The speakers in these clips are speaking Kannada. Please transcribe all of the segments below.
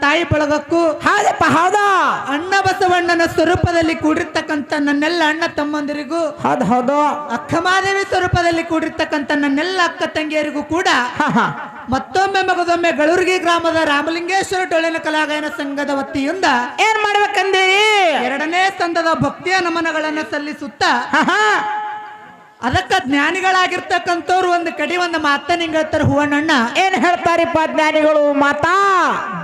ತಾಯಿ ಬಳಗಕ್ಕೂ ಹೌದಪ್ಪ ಹೌದು ಅಣ್ಣ ಬಸವಣ್ಣನ ಸ್ವರೂಪದಲ್ಲಿ ಕೂಡಿರ್ತಕ್ಕಂಥ ನನ್ನೆಲ್ಲ ಅಣ್ಣ ತಮ್ಮಂದಿರಿಗೂ ಹೌದು ಹೌದು ಅಕ್ಕಮಾದೇವಿ ಸ್ವರೂಪದಲ್ಲಿ ಕೂಡಿರ್ತಕ್ಕಂಥ ನನ್ನೆಲ್ಲ ಅಕ್ಕ ತಂಗಿಯರಿಗೂ ಕೂಡ ಮತ್ತೊಮ್ಮೆ ಮಗದೊಮ್ಮೆ ಗಳೂರ್ಗಿ ಗ್ರಾಮದ ರಾಮಲಿಂಗೇಶ್ವರ ಡೊಳ್ಳಿನ ಕಲಾಗಾಯನ ಸಂಘದ ವತಿಯಿಂದ ಏನ್ ಮಾಡ್ಬೇಕಂದಿರಿ ಎರಡನೇ ಸಂದದ ಭಕ್ತಿಯ ನಮನಗಳನ್ನ ಸಲ್ಲಿಸುತ್ತಾ ಅದಕ್ಕ ಜ್ಞಾನಿಗಳಾಗಿರ್ತಕ್ಕಂಥವ್ರು ಒಂದು ಕಡಿ ಒಂದು ಮಾತನ್ನ ಹಿಂಗ ಹೇಳ್ತಾರೆ ಹೂವಣ್ಣಣ್ಣ ಏನ್ ಹೇಳ್ತಾರಿಪ್ಪ ಜ್ಞಾನಿಗಳು ಮಾತಾ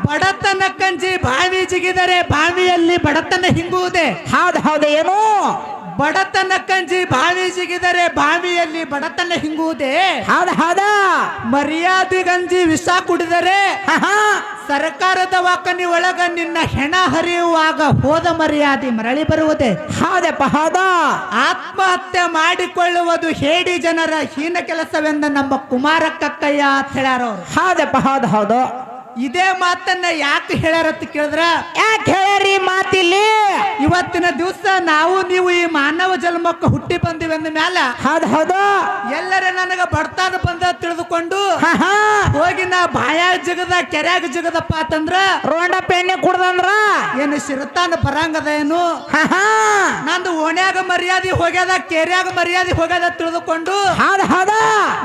ಬಡತನ ಕಂಜಿ ಬಾವಿ ಜಿಗಿದರೆ ಬಾವಿಯಲ್ಲಿ ಬಡತನ ಹಿಂಗುವುದೇ ಹೌದು ಹೌದು ಏನು ಬಡತನ ಕಂಜಿ ಬಾವಿ ಜಿಗಿದರೆ ಬಾವಿಯಲ್ಲಿ ಬಡತನ ಹಿಂಗುವುದೇ ಹೌದು ಹೌದ ಮರ್ಯಾದೆ ಗಂಜಿ ವಿಷ ಕುಡಿದರೆ ಸರ್ಕಾರದ ವಾಕನಿ ಒಳಗ ನಿನ್ನ ಹೆಣ ಹರಿಯುವಾಗ ಹೋದ ಮರ್ಯಾದೆ ಮರಳಿ ಬರುವುದೇ ಹೌದಪ್ಪ ಹೌದ ಆತ್ಮಹತ್ಯೆ ಮಾಡಿಕೊಳ್ಳುವುದು ಹೇಡಿ ಜನರ ಹೀನ ಕೆಲಸವೆಂದ ನಮ್ಮ ಕುಮಾರ ಕಕ್ಕಯ್ಯ ಅಂತ ಹೇಳ್ಯಾರ ಅವ್ರು ಹೌದಪ್ಪ ಹೌದು ಹೌದು ಇದೇ ಮಾತನ್ನ ಯಾಕೆ ಹೇಳ್ಯಾರತ್ತ ಕೇಳಿದ್ರ ಯಾಕೆ ಹೇಳ್ಯಾರಿ ಮಾತಿಲ್ಲಿ ಇವತ್ತಿನ ದಿವಸ ನಾವು ನೀವು ಈ ಮಾನವ ಜನ್ಮಕ್ಕೆ ಹುಟ್ಟಿ ಬಂದಿವಿ ಅಂದ ಮ್ಯಾಲ ಹೌದು ಹೌದು ಎಲ್ಲರ ನನಗ ಬಡ್ತಾನ ಬಂದ ತಿಳಿದುಕೊಂಡು ಹೋಗಿ ನಾ ಬಾಯಾಗ ಜಿಗದ ಕೆರ್ಯಾಗ ಜಿಗದಪ್ಪ ಅಂತಂದ್ರ ರೋಂಡಪ್ಪ ಎಣ್ಣೆ ಕುಡ್ದಂದ್ರ ಏನು ಶಿರತಾನ ಬರಂಗದ ಏನು ನಂದು ಓಣ್ಯಾಗ ಮರ್ಯಾದೆ ಹೋಗ್ಯದ ಕೆರ್ಯಾಗ ಮರ್ಯಾದೆ ಹೋಗ್ಯದ ತಿಳಿದುಕೊಂಡು ಹೌದು ಹೌದು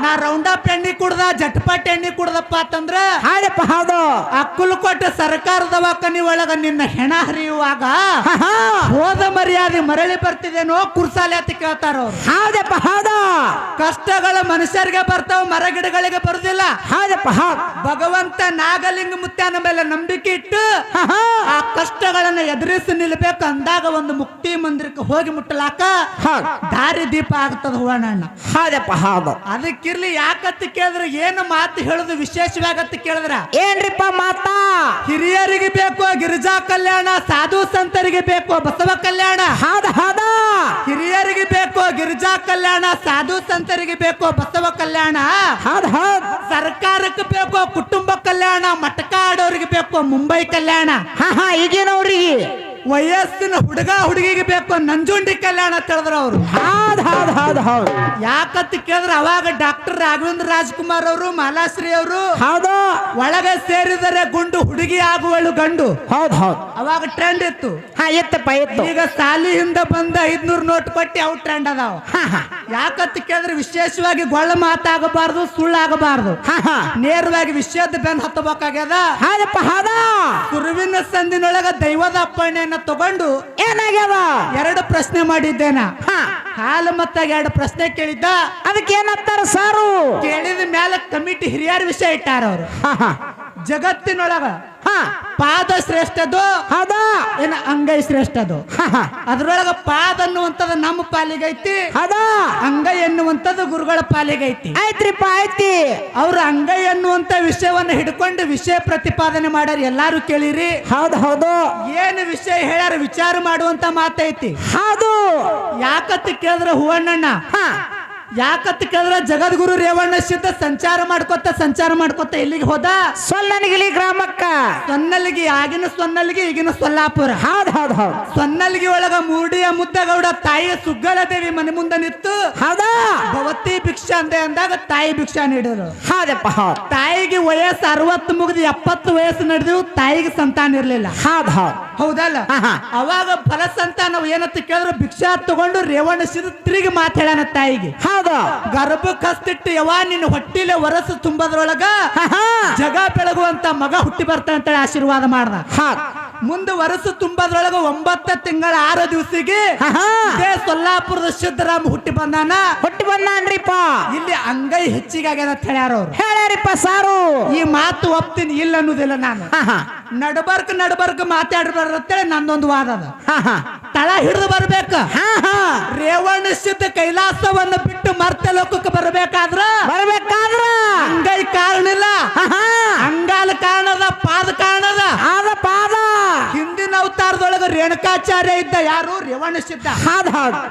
ನಾ ರೌಂಡಪ್ ಎಣ್ಣೆ ಕುಡ್ದ ಜಟ್ಪಟ್ ಎಣ್ಣೆ ಕುಡ್ದಪ್ಪ ಅಂತಂದ್ರ ಹೌದಪ್ಪ ಹೌದು ಅಕ್ಕುಲಕೋಟ ಸರ್ಕಾರದ ವಾಕನಿ ಒಳಗ ನಿನ್ನ ಹೆಣ ಹರಿಯುವಾಗ ಹೋದ ಮರ್ಯಾದೆ ಮರಳಿ ಬರ್ತಿದೇನೋ ಕುರ್ಸಾಲೆ ಅಂತ ಕೇಳ್ತಾರ ಅವ್ರು ಹೌದಪ್ಪ ಹೌದು ಕಷ್ಟಗಳ ಮನುಷ್ಯರಿಗೆ ಬರ್ತಾವ ಮರಗಿಡಗಳಿಗೆ ಬರುದಿಲ್ಲ ಹೌದಪ್ಪ ಹೌದು ಭಗವಂತ ನಾಗಲಿಂಗ ಮುತ್ಯನ ಮೇಲೆ ನಂಬಿಕೆ ಇಟ್ಟು ಆ ಕಷ್ಟಗಳನ್ನ ಎದುರಿಸಿ ನಿಲ್ಬೇಕು ಅಂದಾಗ ಒಂದು ಮುಕ್ತಿ ಮಂದಿರಕ್ಕೆ ಹೋಗಿ ಮುಟ್ಟಲಾಕ ದಾರಿ ದೀಪ ಆಗ್ತದ ಹೂವಣ್ಣ ಹೌದಪ್ಪ ಹೌದು ಅದಕ್ಕಿರ್ಲಿ ಯಾಕಂತ ಕೇಳಿದ್ರೆ ಏನು ಮಾತು ಹೇಳುದು ವಿಶೇಷವಾಗತ್ತ ಕೇಳಿದ್ರ ಏನ್ರಿಪ್ಪ ಮಾತಾ ಹಿರಿಯರಿಗೆ ಬೇಕು ಗಿರಿಜಾ ಕಲ್ಯಾಣ ಸಾಧು ಸಂತರಿಗೆ ಬೇಕು ಬಸವ ಕಲ್ಯಾಣ ಹೌದ ಹೌದ ಹಿರಿಯರಿಗೆ ಬೇಕು ಗಿರಿಜಾ ಕಲ್ಯಾಣ ಸಾಧು ಸಂತರಿಗೆ ಬೇಕು ಬಸವ ಕಲ್ಯಾಣ ಹೌದು ಹೌದು ಸರ್ಕಾರಕ್ಕೆ ಬೇಕು ಕುಟುಂಬ ಕಲ್ಯಾಣ ಮಟಕ ಆಡೋರಿಗೆ ಬೇಕು ಮುಂಬೈ ಕಲ್ಯಾಣ ಈಗಿನವ್ರಿಗೆ ವಯಸ್ಸಿನ ಹುಡುಗ ಹುಡುಗಿಗೆ ಬೇಕು ನಂಜುಂಡಿ ಕಲ್ಯಾಣ ತಿಳಿದ್ರ ಅವರು ಹೌದು ಹೌದು ಹೌದು ಹೌದು ಯಾಕಂತ ಕೇಳಿದ್ರೆ ಅವಾಗ ಡಾಕ್ಟರ್ ರಾಘವೇಂದ್ರ ರಾಜ್ಕುಮಾರ್ ಅವರು ಮಾಲಾಶ್ರೀ ಅವರು ಹೌದು ಒಳಗೆ ಸೇರಿದರೆ ಗುಂಡು ಹುಡುಗಿ ಆಗುವಳು ಗಂಡು ಹೌದು ಹೌದು ಅವಾಗ ಟ್ರೆಂಡ್ ಇತ್ತು ಎತ್ತಪ್ಪ ಎತ್ತು ಈಗ ಸಾಲಿಯಿಂದ ಬಂದ 500 ನೋಟ್ ಕೊಟ್ಟು ಅವು ಟ್ರೆಂಡ್ ಅದಾವ ಯಾಕಂತ ಕೇಳಿದ್ರೆ ವಿಶೇಷವಾಗಿ ಗೊಳ್ಳ ಮಾತಾಗಬಾರ್ದು ಸುಳ್ಳಾಗಬಾರ್ದು ನೇರವಾಗಿ ವಿಷಯದ ಬೆನ್ ಹತ್ತಬೇಕಾಗ್ಯದ ಹೌದಪ್ಪ ಹೌದ ಕುರುವಿನ ಸಂದಿನೊಳಗ ದೈವದ ಅಪ್ಪಣೆಯನ್ನ ತಗೊಂಡು ಏನಾಗ್ಯದ 2 ಪ್ರಶ್ನೆ ಮಾಡಿದ್ದೇನ ಹಾಲು ಮತ್ತ 2 ಪ್ರಶ್ನೆ ಕೇಳಿದ್ದ ಅದಕ್ಕೆ ಏನಂತಾರ ಸಾರು ಕೇಳಿದ ಮ್ಯಾಲ ಕಮಿಟಿ ಹಿರಿಯರ ವಿಷಯ ಇಟ್ಟಾರ ಅವರು ಜಗತ್ತಿನೊಳಗ ಪಾದ ಶ್ರೇಷ್ಠದು ಹೌದಾ ಏನ ಅಂಗೈ ಶ್ರೇಷ್ಠದು ಅದ್ರೊಳಗ ಪಾದ ಅನ್ನುವಂಥದ್ದು ನಮ್ಮ ಪಾಲಿಗೆ ಐತಿ ಹೌದಾ ಅಂಗೈ ಎನ್ನುವಂಥದ್ದು ಗುರುಗಳ ಪಾಲಿಗೆ ಐತಿ ಆಯ್ತ್ರಿಪ್ಪ ಐತಿ ಅವ್ರು ಅಂಗೈ ಅನ್ನುವಂತ ವಿಷಯವನ್ನ ಹಿಡ್ಕೊಂಡು ವಿಷಯ ಪ್ರತಿಪಾದನೆ ಮಾಡ್ಯಾರ ಎಲ್ಲಾರು ಕೇಳಿರಿ ಹೌದು ಹೌದು ಏನು ವಿಷಯ ಹೇಳ್ಯಾರ ವಿಚಾರ ಮಾಡುವಂತ ಮಾತೈತಿ ಹೌದು ಯಾಕಂತ ಕೇಳಿದ್ರ ಹೂವಣ್ಣಣ್ಣ ಯಾಕಂತ ಕೇಳಿದ್ರ ಜಗದ್ಗುರು ರೇವಣ್ಣ ಸಿದ್ಧ ಸಂಚಾರ ಮಾಡ್ಕೊತ ಎಲ್ಲಿಗೆ ಹೋದ ಸೊಲ್ಲನಗಿಲಿ ಗ್ರಾಮಕ್ಕ ಸೊನ್ನಲಿಗಿ ಆಗಿನ ಸೊನ್ನಲಿಗಿ ಈಗಿನ ಸೊಲ್ಲಾಪುರ ಹೌದು ಹೌದು ಹೌದು ಸೊನ್ನಲಿಗಿ ಒಳಗ ಮೂಡಿಯ ಮುದ್ದಗೌಡ ತಾಯಿ ಸುಗ್ಗಲ ದೇವಿ ಮನೆ ಮುಂದೆ ನಿಂತು ಹೌದಾ ಭವತಿ ಭಿಕ್ಷಾ ಅಂದೆ ಅಂದಾಗ ತಾಯಿ ಭಿಕ್ಷಾ ನೀಡಿದ್ರು ಹೌದಪ್ಪ ಹೌದು ತಾಯಿಗೆ ವಯಸ್ಸು 60 ಮುಗಿದು 70 ವಯಸ್ಸು ನಡೆದು ತಾಯಿಗೆ ಸಂತಾನ ಇರ್ಲಿಲ್ಲ ಹೌದು ಹೌದು ಹೌದಲ್ಲ ಅವಾಗ ಫಲ ಸಂತಾನ ಏನಂತ ಕೇಳಿದ್ರು ಭಿಕ್ಷಾ ತಗೊಂಡು ರೇವಣ್ಣ ಸಿದ್ಧ ತಿರುಗಿ ಮಾತಾಡೋಣ ತಾಯಿಗೆ ಹೌದು ಗರ್ಭಕ್ಕೆ ಹಸ್ತಿಟ್ಟು ಯವಾ ನಿನ್ನ ಹೊಟ್ಟಿಲೆ ವರಸು ತುಂಬದ್ರೊಳಗ ಜಗ ಬೆಳಗುವಂತ ಮಗ ಹುಟ್ಟಿ ಬರ್ತಾನೆ ಅಂತ ಆಶೀರ್ವಾದ ಮಾಡ್ದ ಮುಂದೆ ವರಸು ತುಂಬದ್ರೊಳಗ 9 ತಿಂಗಳ 6 ದಿವಸಿಗೆ ಇದೇ ಸೊಲ್ಲಾಪುರದ ಸಿದ್ದರಾಮ ಹುಟ್ಟಿ ಬಂದಾನ್ರಿಪ್ಪ ಇಲ್ಲಿ ಅಂಗೈ ಹೆಚ್ಚಿಗೆ ಆಗ್ಯದ ಅಂತ ಹೇಳ್ಯಾರ ಅವ್ರು ಹೇಳ್ಯಾರಿಪ್ಪ ಸಾರು ಈ ಮಾತು ಒಪ್ತೀನಿ ಇಲ್ಲ ಅನ್ನೋದಿಲ್ಲ ನಾನು ನಡಬರ್ಕ್ ಮಾತಾಡ್ಬಾರ್ದಂತೇಳಿ ನಂದೊಂದು ವಾದ ಅದ ತಳ ಹಿಡಿದು ಬರ್ಬೇಕ ರೇವಣ್ಣ ಸಿದ್ಧ ಕೈಲಾಸವನ್ನು ಬಿಟ್ಟು ಮರ್ತ ಲೋಕಕ್ಕೆ ಬರ್ಬೇಕಾದ್ರ ಅಂಗೈ ಕಾರಣಿಲ್ಲ ಅಂಗಾಲ ಕಾರಣದ ಪಾದ ಕಾರಣದ ಪಾದ ಹಿಂದಿನ ಅವತಾರದೊಳಗ ರೇಣುಕಾಚಾರ್ಯ ಇದ್ದ ಯಾರು ರೇವಣ್ಣ ಸಿದ್ಧ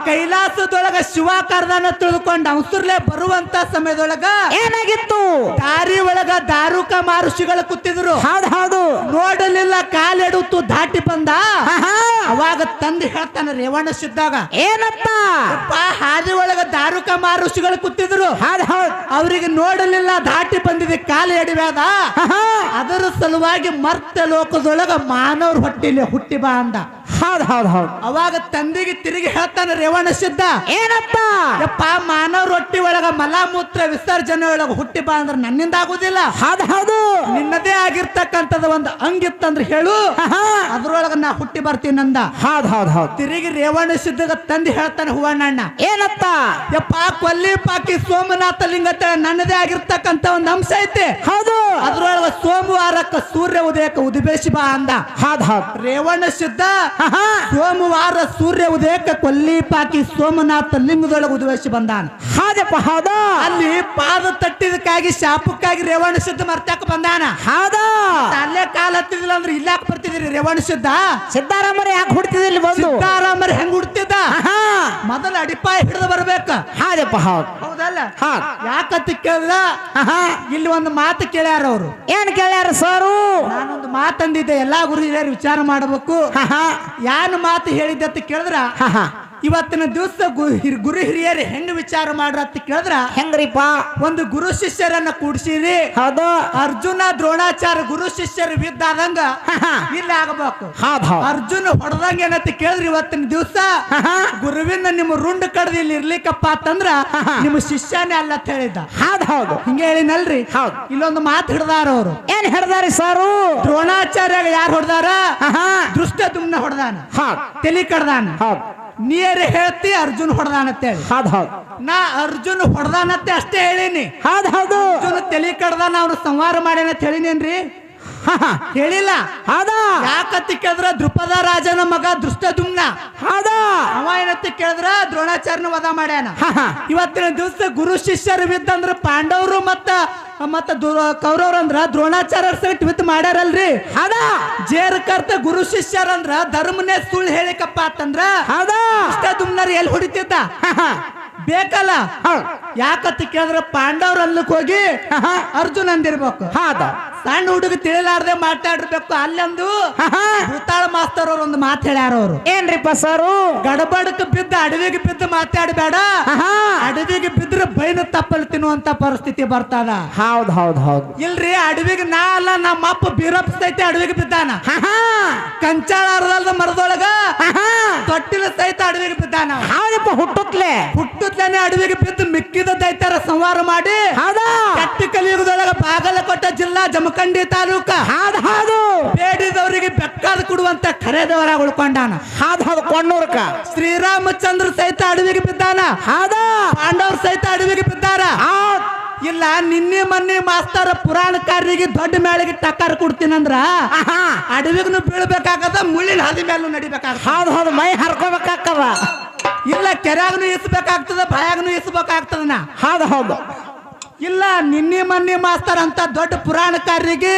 ಕೈಲಾಸದೊಳಗ ಶಿವಾಕಾರದನ್ನ ತಿಳಿದುಕೊಂಡು ಅವಸರ್ಲೆ ಬರುವಂತ ಸಮಯದೊಳಗ ಏನಾಗಿತ್ತು ದಾರಿ ಒಳಗ ದಾರುಕ ಮಾರುಷಿಗಳು ಕೂತಿದ್ರು ಹೌದು ನೋಡಲಿಲ್ಲ ಕಾಲೆಡುತ್ತು ದಾಟಿ ಬಂದ ಅವಾಗ ತಂದು ಹೇಳ್ತಾನ ರೇವಣ ಸಿದ್ದಾಗ ಏನತ್ತ ಹಾದಿ ಒಳಗ ದಾರುಕ ಋಷಿಗಳು ಕೂತಿದ್ರು ಅವ್ರಿಗೆ ನೋಡಲಿಲ್ಲ ದಾಟಿ ಬಂದಿದೆ ಕಾಲು ಎಡಿವ್ಯಾದ ಅದರ ಸಲುವಾಗಿ ಮರ್ತ ಲೋಕದೊಳಗ ಮಾನವ್ರ ಹೊಟ್ಟಿಲಿ ಹುಟ್ಟಿ ಬಾ ಅಂದ ಅವಾಗ ತಂದೆಗೆ ತಿರುಗಿ ಹೇಳ್ತಾನ ರೇವಣ ಸಿದ್ಧ ಏನತ್ತ ಯಪ್ಪ ಮಾನವ್ರ ಹೊಟ್ಟಿ ಒಳಗ ಮಲಮೂತ್ರ ವಿಸರ್ಜನೆ ಒಳಗ ಹುಟ್ಟಿ ಬಾ ಅಂದ್ರೆ ನನ್ನಿಂದ ಆಗುದಿಲ್ಲ ನಿನ್ನದೇ ಆಗಿರ್ತಕ್ಕಂಥದ ಒಂದು ಅಂಗಿತ್ತಂದ್ರೆ ಹೇಳು ಅದ್ರೊಳಗ ನಾ ಹುಟ್ಟಿ ಬರ್ತೀನಿ ಅಂದ ತಿರುಗಿ ರೇವಣ ಸಿದ್ಧಗ ತಂದೆ ಹೇಳ್ತಾನೆ ಹೂವಣ್ಣಣ್ಣ ಏನತ್ತ ಯಪ್ಪ ಕೊಲ್ಲಿ ಪಾಕಿ ಸೋಮನಾಥ ಲಿಂಗತ್ತ ನನ್ನದೇ ಆಗಿರ್ತಕ್ಕಂಥ ಒಂದು ಅಂಶ ಐತಿ ಅದ್ರೊಳಗ ಸೋಮವಾರಕ್ಕ ಸೂರ್ಯ ಉದಯಕ್ಕೆ ಉದಿಬೇಸಿ ಬಾ ಅಂದ ರೇವಣ ಸಿದ್ಧ ಸೋಮವಾರ ಸೂರ್ಯ ಉದಯಕ್ಕೆ ಕೊಲ್ಲಿ ಪಾಕಿ ಸೋಮನಾಥ ಲಿಂಗದೊಳಗೆ ಉದ್ವೇಸಿ ಬಂದಾನ ಅಲ್ಲಿ ಪಾದ ತಟ್ಟಿದಕ್ಕಾಗಿ ಶಾಪಕ್ಕಾಗಿ ರೇವಣ ಸಿದ್ಧ ಮರ್ತ್ಯಾಕ ಬಂದಾನ ಅಲ್ಲೇ ಕಾಲ ಹತ್ತಿದಿಲ್ಲ ಅಂದ್ರೆ ಇಲ್ಲಾಕ ಬರ್ತಿದ್ರಿ ರೇವಣ ಸಿದ್ಧ ಸಿದ್ದಾರಾಮರ ಯಾಕೆ ಹುಡ್ತಿದಿಲ್ಲ ಬಂದು ಸಿದ್ದಾರಾಮರ ಹೆಂಗ್ ಹುಡ್ತಿದ್ದ ಮೊದಲ ಅಡಿಪಾಯ ಹಿಡಿದು ಬರ್ಬೇಕ ಹೌದಲ್ಲ ಯಾಕಂತ ಕೇಳಿದ್ರ ಇಲ್ಲಿ ಒಂದು ಮಾತು ಕೇಳ್ಯಾರ ಅವರು ಏನ್ ಕೇಳ್ಯಾರ ಸರು ನಾನೊಂದು ಮಾತಂದಿದ್ದೆ ಎಲ್ಲಾ ಗುರು ಹಿರಿಯರು ವಿಚಾರ ಮಾಡಬೇಕು ಯಾನು ಮಾತು ಹೇಳಿದ್ದೆ ಅಂತ ಕೇಳಿದ್ರ ಇವತ್ತಿನ ದಿವಸ ಗುರು ಹಿರಿಯರು ಹೆಂಗ್ ವಿಚಾರ ಮಾಡ್ರ ಅಂತ ಕೇಳಿದ್ರ ಹೆಂಗ್ರಿಪ್ಪ ಒಂದು ಗುರು ಶಿಷ್ಯರನ್ನ ಕೂಡ್ಸಿರಿ ಅರ್ಜುನ ದ್ರೋಣಾಚಾರ್ಯ ಗುರು ಶಿಷ್ಯರು ವಿದ್ದಾದಂಗ ಇಲ್ಲಿ ಆಗಬೇಕು ಅರ್ಜುನ ಹೊಡೆದಂಗ ಏನಂತ ಕೇಳಿದ್ರಿ ಇವತ್ತಿನ ದಿವಸ ಗುರುವಿನ ನಿಮ್ಮ ರುಂಡ್ ಕಡ್ದು ಇಲ್ಲಿ ಇರ್ಲಿಕ್ಕಪ್ಪ ಅಂತಂದ್ರ ನಿಮ್ಮ ಶಿಷ್ಯನೇ ಅಲ್ಲ ಅಂತ ಹೇಳಿದ್ದ ಹಿಂಗ ಹೇಳಿನಲ್ರಿ ಇಲ್ಲೊಂದು ಮಾತು ಹಿಡ್ದಾರ ಅವರು ಏನ್ ಹಿಡ್ದಾರಿ ಸಾರು ದ್ರೋಣಾಚಾರ್ಯ ಯಾರು ಹೊಡೆದಾರ ದೃಷ್ಟ ತುಮ್ನ ಹೊಡೆದಾನ ತಲಿ ಕಡ್ದಾನ ನೀರ ಹೇಳ್ತಿ ಅರ್ಜುನ್ ಹೊಡೆದಾನತ್ತೇಳಿ ನಾ ಅರ್ಜುನ್ ಹೊಡೆದಾನತ್ತೆ ಅಷ್ಟೇ ಹೇಳಿನಿ ಅರ್ಜುನ್ ತಲಿ ಕಡ್ದಾನ ಅವ್ನು ಸಂಹಾರ ಮಾಡ್ಯಾನಂತ ಹೇಳಿನೇನ್ರಿ ಹೇಳಿಲ್ಲ ಯಾಕತ್ತಿ ಕೇಳಿದ್ರ ದ್ರುಪದ ರಾಜನ ಮಗ ದೃಷ್ಟದುಮ್ನ ಅವ ಏನತ್ತಿ ಕೇಳಿದ್ರ ದ್ರೋಣಾಚಾರ್ಯನ ವಧ ಮಾಡ್ಯಾನ ಇವತ್ತಿನ ದಿವಸ ಗುರು ಶಿಷ್ಯರು ಬಿದ್ದಂದ್ರ ಪಾಂಡವರು ಮತ್ತ ಕೌರವ್ರ ಅಂದ್ರ ದ್ರೋಣಾಚಾರ್ಯ ಸಹಿತ ವಿತ್ ಮಾಡ್ಯಾರಲ್ರಿ ಜೇರ್ ಕರ್ತ ಗುರು ಶಿಷ್ಯರಂದ್ರ ಧರ್ಮನೇ ಸುಳ್ಳು ಹೇಳಿಕಪ್ಪ ಅಂತಂದ್ರ ದೃಷ್ಟದುಮ್ನರ್ ಎಲ್ಲಿ ಹೊಡಿತಿದ್ದ ಬೇಕಲ್ಲ ಯಾಕತ್ತ ಕೇಳಿದ್ರ ಪಾಂಡವ್ರ ಅಲ್ಲಕ್ ಹೋಗಿ ಅರ್ಜುನ್ ಅಂದಿರ್ಬೇಕು ಸಣ್ಣ ಹುಡುಗ ತಿಳಿಲಾರ್ದೆ ಮಾತಾಡಿರ್ಬೇಕು ಅಲ್ಲೊಂದು ಭೂತಾಳ ಮಾಸ್ತರ್ ಅವ್ರ ಒಂದು ಮಾತು ಹೇಳ್ಯಾರ ಅವ್ರು ಏನ್ರಿಪ್ಪ ಸರು ಗಡಬಡಕ್ ಬಿದ್ದ ಅಡವಿಗೆ ಬಿದ್ದು ಮಾತಾಡಬೇಡ ಅಡವಿಗೆ ಬಿದ್ರೆ ಬೈನ ತಪ್ಪಲ್ ತಿನ್ನುವಂತ ಪರಿಸ್ಥಿತಿ ಬರ್ತದ ಇಲ್ರಿ ಅಡವಿಗೆ ನಾ ಅಲ್ಲ ನಮ್ಮ ಅಪ್ಪ ಬೀರಪ್ಪ ಸಹಿತ ಅಡವಿಗೆ ಬಿದ್ದಾನ ಕಂಚಾಳ ಅರ್ಧಲ್ದ ಮರದೊಳಗ ತೊಟ್ಟಿಲ ಸಹಿತ ಅಡವಿಗೆ ಬಿದ್ದಾನ ಹುಟ್ಟುತ್ತಲೇನೆ ಅಡವಿಗೆ ಬಿದ್ದು ಮಿಕ್ಕಿದ ದೈತ್ಯರ ಸಂಹಾರ ಮಾಡಿ ಕಟ್ಟಿ ಕಲಿಯುಗದೊಳಗ ಬಾಗಲಕೋಟೆ ಜಿಲ್ಲಾ ಜಮಖಂಡಿ ತಾಲೂಕ ಬೇಡಿದವರಿಗೆ ಬೆಕ್ಕಾದ ಕೊಡುವಂತ ಖರೇದವರ ಉಳ್ಕೊಂಡಾನ ಕೊಂಡೂರ್ಕ ಶ್ರೀರಾಮಚಂದ್ರ ಸಹಿತ ಅಡವಿಗೆ ಬಿದ್ದಾನ ಪಾಂಡವ್ರ ಸಹಿತ ಅಡವಿಗೆ ಬಿದ್ದಾರ ಇಲ್ಲ ನಿನ್ನೆ ಮೊನ್ನೆ ಮಾಸ್ತರ ಪುರಾಣಕಾರರಿಗೆ ದೊಡ್ಡ ಮೇಳಿಗೆ ಟಕ್ಕಾರ ಕೊಡ್ತೀನಂದ್ರ ಅಡವಿಗೂ ಬೀಳ್ಬೇಕಾಗದ ಮುಳ್ಳಿನ ಹಾದಿ ಮೇಲೂ ನಡಿಬೇಕಾಗ್ತದ ಮೈ ಹರ್ಕೋಬೇಕಾಗ್ತದ ಇಲ್ಲ ಕೆರೆಯಾಗನು ಇಸ್ಬೇಕಾಗ್ತದ ಬಾಯಾಗನು ಇಸ್ಬೇಕಾಗ್ತದ ಇಲ್ಲ ನಿನ್ನೆ ಮೊನ್ನೆ ಮಾಸ್ತರ್ ಅಂತ ದೊಡ್ಡ ಪುರಾಣಕಾರರಿಗೆ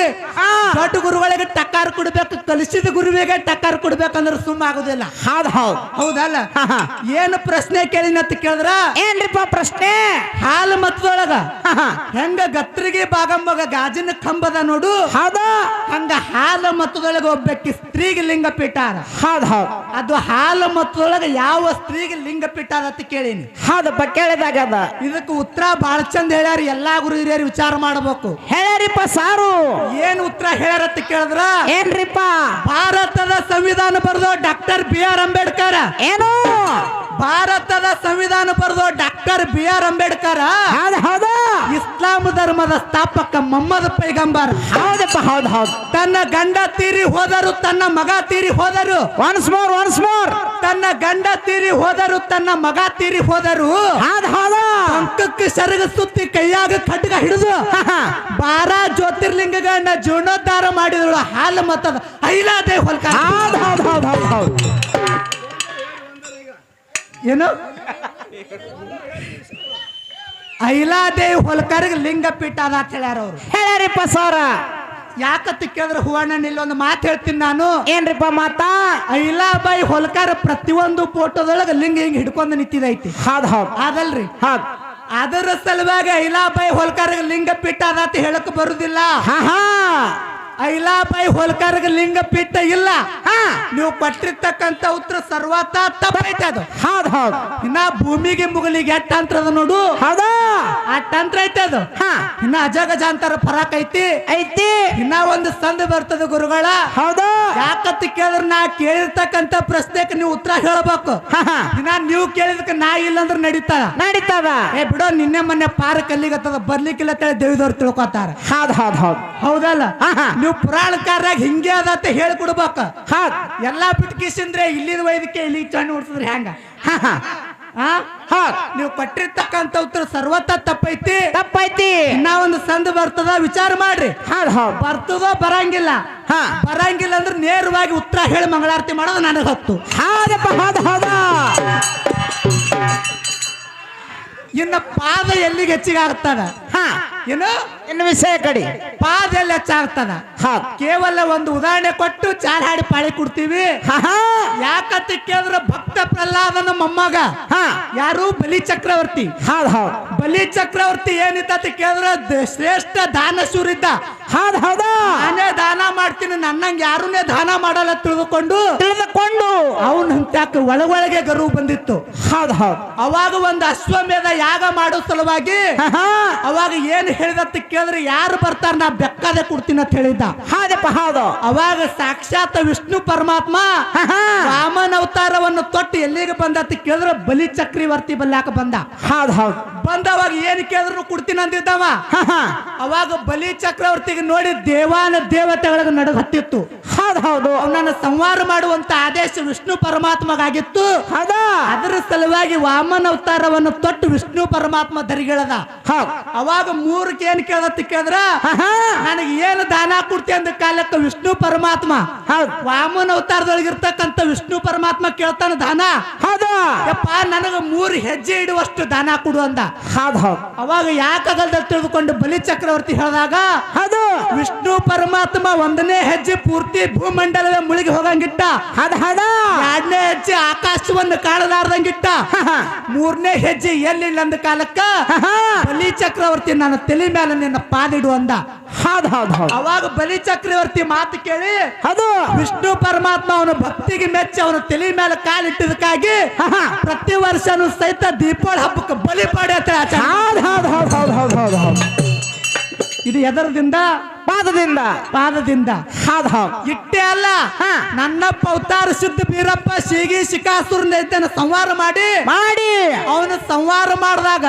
ದೊಡ್ಡ ಗುರುಗಳಿಗೆ ಟಕ್ಕಾರ ಕೊಡ್ಬೇಕು ಕಲಿಸಿದ ಗುರುವಿಗೆ ಟಕ್ಕಾರ ಕೊಡ್ಬೇಕಂದ್ರೆ ಸುಮ್ಮ ಆಗುದಿಲ್ಲ ಹೌದಲ್ಲ ಏನು ಪ್ರಶ್ನೆ ಕೇಳಿನಂತ ಕೇಳಿದ್ರ ಏನ್ರಿಪ್ಪ ಪ್ರಶ್ನೆ ಹಾಲು ಮತದೊಳಗ ಹೆಂಗ ಗತ್ರಿಗೆ ಬಾಗಂಬಗ ಗಾಜಿನ ಕಂಬದ ನೋಡು ಹಂಗ ಹಾಲು ಮತದೊಳಗ ಒಬ್ಬಕ್ಕೆ ಸ್ತ್ರೀಗೆ ಲಿಂಗ ಪೀಠ ಅದು ಹಾಲು ಮತದೊಳಗ ಯಾವ ಸ್ತ್ರೀಗೆ ಲಿಂಗ ಪೀಠ ಅಂತ ಕೇಳೀನಿ ಕೇಳಿದಾಗ ಇದಕ್ಕೆ ಉತ್ತರ ಬಾಳ ಚಂದ ಹೇಳ್ಯಾರ ಎಲ್ಲಾ ಗುರು ಹಿರಿಯರು ವಿಚಾರ ಮಾಡಬೇಕು ಹೇಳ್ಯಾರಿಪ್ಪ ಸಾರು ಏನ್ ಉತ್ತರ ಹೇಳ್ಯಾರತ್ತ ಕೇಳಿದ್ರ ಏನ್ರಿಪ್ಪ ಭಾರತದ ಸಂವಿಧಾನ ಬರೆದು ಡಾಕ್ಟರ್ BR ಅಂಬೇಡ್ಕರ್ ಏನು ಭಾರತದ ಸಂವಿಧಾನ ಬರೆದು ಡಾಕ್ಟರ್ BR ಅಂಬೇಡ್ಕರ್ ಇಸ್ಲಾಂ ಧರ್ಮದ ಸ್ಥಾಪಕ ಮೊಹಮ್ಮದ್ ಪೈಗಂಬರ್ ತನ್ನ ಗಂಡ ತೀರಿ ಹೋದರು ತನ್ನ ಮಗ ತೀರಿ ಹೋದರು ಒನ್ಸ್ ಮೋರ್ ತನ್ನ ಗಂಡ ತೀರಿ ಹೋದರು ತನ್ನ ಮಗ ತೀರಿ ಹೋದರು ಪಂಕಕ್ಕೆ ಸರಗ ಸುತ್ತಿ ಕೈಯಾಗ ಖಡ್ಗ ಹಿಡಿದು 12 ಜ್ಯೋತಿರ್ಲಿಂಗಗಳನ್ನ ಜೀರ್ಣೋದ್ಧಾರ ಮಾಡಿದಳು ಹಾಲು ಮತದ ಐಲಾದೇವಿ ಹೊಲ್ಕಾರ ಏನು ಐಲಾದೇವಿ ಹೊಲ್ಕರ್ಗೆ ಲಿಂಗ ಪೀಠ ಅದ ಅಂತ ಹೇಳ್ಯಾರ ಅವ್ರು ಹೇಳ್ಯಾರಿಪ್ಪ ಸರ ಯಾಕತ್ತ ಕೇಳಿದ್ರೆ ಹೂವಣ್ಣ ಇಲ್ಲೊಂದು ಮಾತು ಹೇಳ್ತೀನಿ ನಾನು ಏನ್ರಿಪ್ಪ ಮಾತಾ ಐಲಾಬಾಯಿ ಹೊಲ್ಕರ್ ಪ್ರತಿಯೊಂದು ಫೋಟೋದೊಳಗ ಲಿಂಗ ಹಿಂಗ್ ಹಿಡ್ಕೊಂಡು ನಿಂತಿದೈತಿ ಅದಲ್ರಿ ಅದರ ಸಲುವಾಗಿ ಐಲಾಬಾಯಿ ಹೊಲ್ಕರ್ಗೆ ಲಿಂಗ ಪೀಠ ಅದ ಅಂತ ಹೇಳಕ್ ಬರುದಿಲ್ಲ ಐಲಾಬಾಯಿ ಹೋಲ್ಕರ್ಗೆ ಲಿಂಗ ಪೀಠ ಇಲ್ಲ. ನೀವು ಕೊಟ್ಟಿರ್ತಕ್ಕಂತ ಉತ್ತರ ಸರ್ವತ ತಪ್ಪೈತೆ ಅದು. ಹೌದ್ ಹೌದ್ ಇನ್ನ ಭೂಮಿಗೆ ಮುಗಲಿಗೆ ಎಟ್ಟ ಅಂತರ ಅದ ನೋಡು. ಹೌದಾ ಅಟ್ಟ ಅಂತರ ಐತೆ ಅದು. ಇನ್ನ ಅಜಗಜಾಂತರ ಫರಕ್ ಐತಿ. ಇನ್ನ ಒಂದು ಸಂದ ಬರ್ತದ ಗುರುಗಳ. ಹೌದಾ ಯಾಕಂತ ಕೇಳಿದ್ರೆ ನಾ ಕೇಳಿರ್ತಕ್ಕಂತ ಪ್ರಶ್ನೆಗೆ ನೀವು ಉತ್ತರ ಹೇಳ್ಬೇಕು. ಇನ್ನ ನೀವು ಕೇಳಿದಕ್ಕೆ ನಾ ಇಲ್ಲಂದ್ರೆ ನಡೀತಾರ ನಡೀತದ. ಬಿಡೋ ನಿನ್ನೆ ಮೊನ್ನೆ ಪಾರ್ಕ್ ಅಲ್ಲಿಗತ್ತದ ಬರ್ಲಿಕ್ಕಿಲ್ಲ ಅಂತೇಳಿ ದೇವಿದವ್ರು ತಿಳ್ಕೊತಾರ. ಹೌದ್ ಹೌದ್ ಹೌದ್ ಹೌದಲ್ಲ. ನೀವು ಪುರಾಣಕಾರ್ಯಾಗ ಹಿಂಗೆ ಅದ ಹೇಳ್ಕೊಡ್ಬೇಕ. ಎಲ್ಲಾ ಬಿಟ್ಕಿಸಿಂದ್ರೆ ಇಲ್ಲಿದ ವೈದ್ಯಕ್ಕೆ ಇಲ್ಲಿ ಚಣ್ಣ ಉಡ್ಸಿದ್ರೆ ಹೆಂಗ? ನೀವು ಕೊಟ್ಟಿರ್ತಕ್ಕಂತ ಉತ್ತರ ಸರ್ವತ ತಪ್ಪೈತಿ. ಇನ್ನ ಒಂದು ಸಂದ ಬರ್ತದ, ವಿಚಾರ ಮಾಡ್ರಿ. ಬರ್ತದೋ ಬರಂಗಿಲ್ಲ. ಬರಂಗಿಲ್ಲ ಅಂದ್ರೆ ನೇರವಾಗಿ ಉತ್ತರ ಹೇಳಿ ಮಂಗಳಾರತಿ ಮಾಡೋದು ನನಗೆ ಹೊತ್ತು. ಇನ್ನ ಪಾದ ಎಲ್ಲಿಗೆ ಹೆಚ್ಚಿಗೆ ಆಗ್ತದ? ಏನು ಇನ್ನು ವಿಷಯ ಕಡಿ ಪಾದ ಎಲ್ಲಿ ಹೆಚ್ಚಾಗ್ತದ? ಕೇವಲ ಒಂದು ಉದಾಹರಣೆ ಕೊಟ್ಟು ಚಾರ್ ಹಾಡಿ ಪಾಳಿ ಕೊಡ್ತೀವಿ. ಯಾಕಂತ ಕೇಳಿದ್ರೆ ಭಕ್ತ ಪ್ರಹ್ಲಾದನ ಮೊಮ್ಮಗ ಯಾರು? ಬಲಿ ಚಕ್ರವರ್ತಿ. ಬಲಿ ಚಕ್ರವರ್ತಿ ಏನಿತ್ತ ಕೇಳಿದ್ರೆ ಶ್ರೇಷ್ಠ ದಾನಶೂರ ಇದ್ದ. ನಾನೇ ದಾನ ಮಾಡ್ತೀನಿ, ನನ್ನಂಗೆ ಯಾರನ್ನೇ ದಾನ ಮಾಡಲ್ಲ ತಿಳಿದುಕೊಂಡು ಅವನಂತ್ಯಾಕ ಒಳಗೊಳಗೆ ಗರ್ವ ಬಂದಿತ್ತು. ಅವಾಗ ಒಂದು ಅಶ್ವಮೇಧ ಯಾಗ ಮಾಡೋ ಸಲುವಾಗಿ ಅವಾಗ ಏನ್ ಹೇಳಿದತ್ತ ಕೇಳಿದ್ರೆ ಯಾರು ಬರ್ತಾರ ನಾ ಬೆಕ್ಕದೆ ಕೊಡ್ತೀನಿ ಅಂತ ಹೇಳಿದ್ದ. ಅವಾಗ ಸಾಕ್ಷಾತ್ ವಿಷ್ಣು ಪರಮಾತ್ಮ ವಾಮನ ಅವತಾರವನ್ನು ತೊಟ್ಟು ಎಲ್ಲಿಗೆ ಬಂದತ್ತ ಕೇಳಿದ್ರೆ ಬಲಿ ಚಕ್ರವರ್ತಿ ಬಲ್ಯಾಕ ಬಂದ. ಬಂದವಾಗ ಏನ್ ಕೇಳಿದ್ರು ಕೊಡ್ತೀನಿ ಅಂದಿದ್ದವ. ಅವಾಗ ಬಲಿ ಚಕ್ರವರ್ತಿಗೆ ನೋಡಿ ದೇವಾನ ದೇವತೆಗಳಿಗೆ ನಡಗ ಹತ್ತಿತ್ತು. ಅವನನ್ನು ಸಂಹಾರ ಮಾಡುವಂತ ಆದೇಶ ವಿಷ್ಣು ಪರಮಾತ್ಮಗಾಗಿತ್ತು. ಅದರ ಸಲುವಾಗಿ ವಾಮನ ಅವತಾರವನ್ನು ತೊಟ್ಟು ವಿಷ್ಣು ಪರಮಾತ್ಮ ಧರಿಗಿಳದ. ಅವಾಗ ಮೂರಕ್ಕೆ ಏನ್ ಕೇಳತ್ತ ಕೇಳಿದ್ರ ನನಗೆ ಏನು ದಾನ ಕೊಡ್ತಿ ಅಂದ ಕಾಲಕ್ಕೆ ವಿಷ್ಣು ಪರಮಾತ್ಮ ವಾಮನ ಅವತಾರದೊಳಗಿರ್ತಕ್ಕಂಥ ವಿಷ್ಣು ಪರಮಾತ್ಮ ಕೇಳ್ತಾನ ದಾನ. ಯಪ್ಪ ನನಗೆ 3 ಹೆಜ್ಜೆ ಇಡುವಷ್ಟು ದಾನ ಕೊಡು ಅಂದ. ಅವಾಗ ಯಾಕಾಗಲ್ದ ತಿಳಿದುಕೊಂಡು ಬಲಿ ಚಕ್ರವರ್ತಿ ಹೇಳಿದಾಗ ವಿಷ್ಣು ಪರಮಾತ್ಮ 1ನೇ ಹೆಜ್ಜೆ ಪೂರ್ತಿ ಭೂಮಂಡಲವೇ ಮುಳುಗಿ ಹೋಗಂಗಿಟ್ಟ. 2ನೇ ಹೆಜ್ಜೆ ಆಕಾಶವನ್ನು ಕಾಣಲಾರ್ದಂಗಿಟ್ಟ. 3ನೇ ಹೆಜ್ಜೆ ಎಲ್ಲಿಲ್ಲ ಅಂದ ಕಾಲಕ್ಕ ಬಲಿ ಚಕ್ರವರ್ತಿ ನನ್ನ ತಲೆ ಮೇಲೆ ನಿನ್ನ ಪಾದಿಡು ಅಂದ. ಅವಾಗ ಬಲಿ ಚಕ್ರವರ್ತಿ ಮಾತು ಕೇಳಿ ವಿಷ್ಣು ಪರಮಾತ್ಮ ಅವನ ಭಕ್ತಿಗೆ ಮೆಚ್ಚಿ ಅವನ ತಲೆ ಮೇಲೆ ಕಾಲಿಟ್ಟಿದಕ್ಕಾಗಿ ಪ್ರತಿ ವರ್ಷನೂ ಸಹಿತ ದೀಪಾವಳಿ ಹಬ್ಬಕ್ಕೆ ಬಲಿ ಪಾಡಿ ಅಂತ ಇದು ಎದರದಿಂದ? ಪಾದದಿಂದ. ಇಟ್ಟೆ ಅಲ್ಲ, ನನ್ನಪ್ಪ ಅವತಾರ ಸಿದ್ಧ ಬೀರಪ್ಪ ಶೀಗಿ ಶಿಕಾಸುರ ದೈತ್ಯನ ಸಂಹಾರ ಮಾಡಿ ಅವನು ಸಂಹಾರ ಮಾಡಿದಾಗ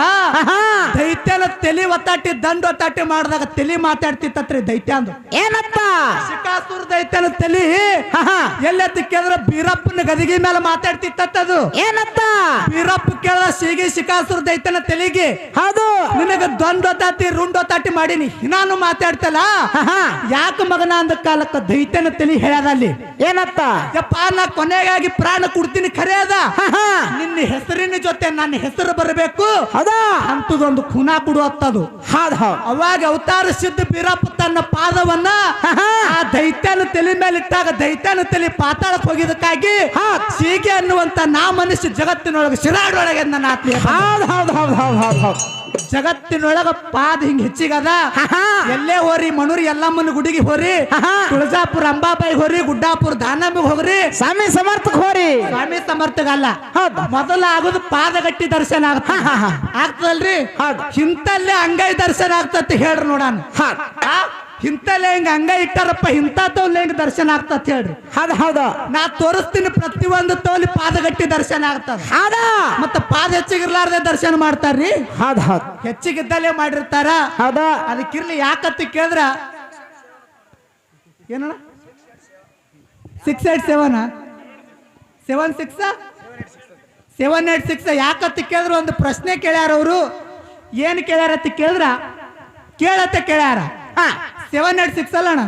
ದೈತ್ಯನ ತಲೆ ಒತ್ತಾಟಿ ದಂಡ ಒತ್ತಾಟಿ ಮಾಡಿದಾಗ ತಲೆ ಮಾತಾಡ್ತಿತ್ತತ್ರಿ ದೈತ್ಯ ಅಂದು. ಏನಪ್ಪ? ಶಿಕಾಸುರ ದೈತ್ಯನ ತಲೆ ಎಲ್ಲೆತ್ತ ಕೇಳಿದ್ರೆ ಬೀರಪ್ಪನ ಗದಿಗೆ ಮೇಲೆ ಮಾತಾಡ್ತಿತ್ತದು. ಏನಪ್ಪ? ಬೀರಪ್ಪ ಕೇಳಿದ ಶೀಗಿ ಶಿಕಾಸುರ ದೈತ್ಯನ ತಲೆಗೆ ನಿನಗ ದಂಡ ಒತ್ತಾಟಿ ರುಂಡ್ ಒತ್ತಾಟಿ ಮಾಡೀನಿ, ನಾನು ಮಾತಾಡ್ತಲ್ಲ ಯಾಕ ಮಗನ ಅಂದ ಕಾಲಕ್ಕ ದೈತ್ಯನ ತಲೆ ಹೇಳದಲ್ಲಿ. ಏನತ್ತ? ಯಪ್ಪ ನಾ ಕೊನೆಗಾಗಿ ಪ್ರಾಣ ಕೊಡ್ತೀನಿ ಖರೆ ಅದ, ನಿನ್ನ ಹೆಸರಿನ ಜೊತೆ ನನ್ನ ಹೆಸರು ಬರಬೇಕು ಅಂತದೊಂದು ಖುನಾ ಕೊಡು ಅತ್ತದು. ಅವಾಗ ಅವತಾರ ಸಿದ್ಧ ಬೀರಪ್ಪ ತನ್ನ ಪಾದವನ್ನ ಆ ದೈತ್ಯನ ತಲೆ ಮೇಲೆ ಇಟ್ಟಾಗ ದೈತ್ಯನ ತಲೆ ಪಾತಾಳಕ್ಕೆ ಹೋಗಿದಕ್ಕಾಗಿ ಸೀಗೆ ಅನ್ನುವಂತ ನಾ ಮನುಷ್ಯ ಜಗತ್ತಿನೊಳಗೆ ಶಿರಾಡೊಳಗೆ ನನ್ನ ಆತ್ಮೀಯ ಜಗತ್ತಿನೊಳಗ ಪಾದ ಹಿಂಗ್ ಹೆಚ್ಚಿಗದ. ಎಲ್ಲೇ ಹೋರಿ ಮಣೂರಿ ಎಲ್ಲಮ್ಮನ ಗುಡಿಗೆ ಹೋರಿ, ತುಳಜಾಪುರ ಅಂಬಾಬಾಯಿ ಹೋರಿ, ಗುಡ್ಡಾಪುರ ದಾನಮ್ಮಿಗೆ ಹೋಗ್ರಿ, ಸ್ವಾಮಿ ಸಮರ್ಥಕ್ ಹೋರಿ. ಸ್ವಾಮಿ ಸಮರ್ಥಕ ಅಲ್ಲ, ಮೊದಲ ಆಗುದು ಪಾದಗಟ್ಟಿ ದರ್ಶನ ಆಗ್ತದಲ್ರಿ. ಇಂತಲ್ಲೇ ಅಂಗೈ ದರ್ಶನ ಆಗ್ತತಿ ಹೇಳ್ರಿ ನೋಡಾನ. ಇಂತಲ್ಲೇ ಹಿಂಗ ಅಂಗೈ ಇಟ್ಟಾರಪ್ಪ ಇಂಥವ್ಲೆ ಹಿಂಗ ದರ್ಶನ ಆಗ್ತತ್ ಹೇಳ್ರಿ. ನಾ ತೋರಿಸ್ತೀನಿ ಪ್ರತಿಯೊಂದು ತೋಲಿ ಪಾದಗಟ್ಟಿ ದರ್ಶನ ಆಗ್ತದ. ಮತ್ತ ಪಾದ ಹೆಚ್ಚಿಗಿರ್ಲಾರ್ದೆ ದರ್ಶನ ಮಾಡ್ತಾರ್ರಿ. ಹೆಚ್ಚಿಗಿದ್ದಲ್ಲೇ ಮಾಡಿರ್ತಾರ. ಅದಕ್ಕಿರ್ಲಿ ಯಾಕತ್ತ ಕೇಳಿದ್ರ ಏನ 687 786 ಯಾಕತ್ತ ಕೇಳಿದ್ರ ಒಂದು ಪ್ರಶ್ನೆ ಕೇಳ್ಯಾರ. ಅವರು ಏನ್ ಕೇಳ್ಯಾರತ್ತ ಕೇಳಿದ್ರ ಕೇಳ್ಯಾರ 786 ಅಲ್ಲಣ್ಣ.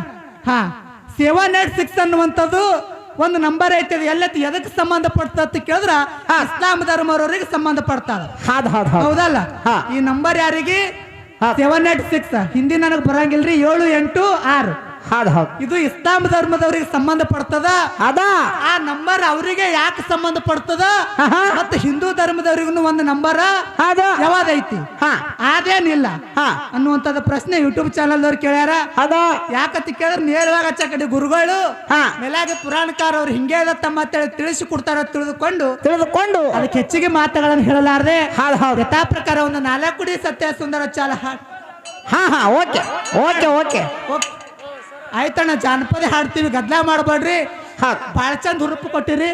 786 ಅನ್ನುವಂಥದ್ದು ಒಂದು ನಂಬರ್ ಐತಿ. ಎದಕ್ಕೆ ಸಂಬಂಧಪಡ್ತ ಕೇಳಿದ್ರ ಇಸ್ಲಾಂ ಧರ್ಮವರಿಗೆ ಸಂಬಂಧಪಡ್ತಾರ. ಹೌದಲ್ಲ? ಈ ನಂಬರ್ ಯಾರಿಗೆ? 786 ಹಿಂದಿ ನನಗೆ ಬರಂಗಿಲ್ರಿ. 786 ಹೌದ್ ಹೌದ್ ಇದು ಇಸ್ಲಾಂ ಧರ್ಮದವರಿಗೆ ಸಂಬಂಧ ಪಡ್ತದ ಅದ ಆ ನಂಬರ್ ಅವರಿಗೆ ಯಾಕೆ ಸಂಬಂಧ ಪಡ್ತದ ಮತ್ತೆ ಹಿಂದೂ ಧರ್ಮದವರಿಗೂ ಒಂದು ನಂಬರ್ ಅದ ಯಾವ್ದೈತಿ ಅದೇನಿಲ್ಲ ಅನ್ನುವಂಥದ್ದು ಪ್ರಶ್ನೆ ಯೂಟ್ಯೂಬ್ ಚಾನಲ್ ಅವ್ರು ಕೇಳ್ಯಾರ. ಅದ ಯಾಕಂತ ಕೇಳಿದ್ರೆ ನೇರವಾಗಿ ಹಚ್ಚ ಕಡೆ ಗುರುಗಳು ಮೇಲಾಗಿ ಪುರಾಣಕಾರ ಅವ್ರು ಹಿಂಗೆ ತಮ್ಮ ತಿಳಿಸಿ ಕೊಡ್ತಾರ ತಿಳಿದುಕೊಂಡು ಅದಕ್ಕೆ ಹೆಚ್ಚಿಗೆ ಮಾತುಗಳನ್ನು ಹೇಳಲಾರದೆ ಯಥಾ ಪ್ರಕಾರ ಒಂದು 4 ಕುಡಿ ಸತ್ಯ ಸುಂದರ ಚಾಲ ಓಕೆ ಓಕೆ ಓಕೆ ಆಯ್ತಣ್ಣ. ಜಾನಪದ ಹಾಡ್ತೀವಿ, ಗದ್ಲ ಮಾಡಬೇಡ್ರಿ. ಭಾಳ ಚಂದ ಹುರುಪು ಕೊಟ್ಟಿರಿ.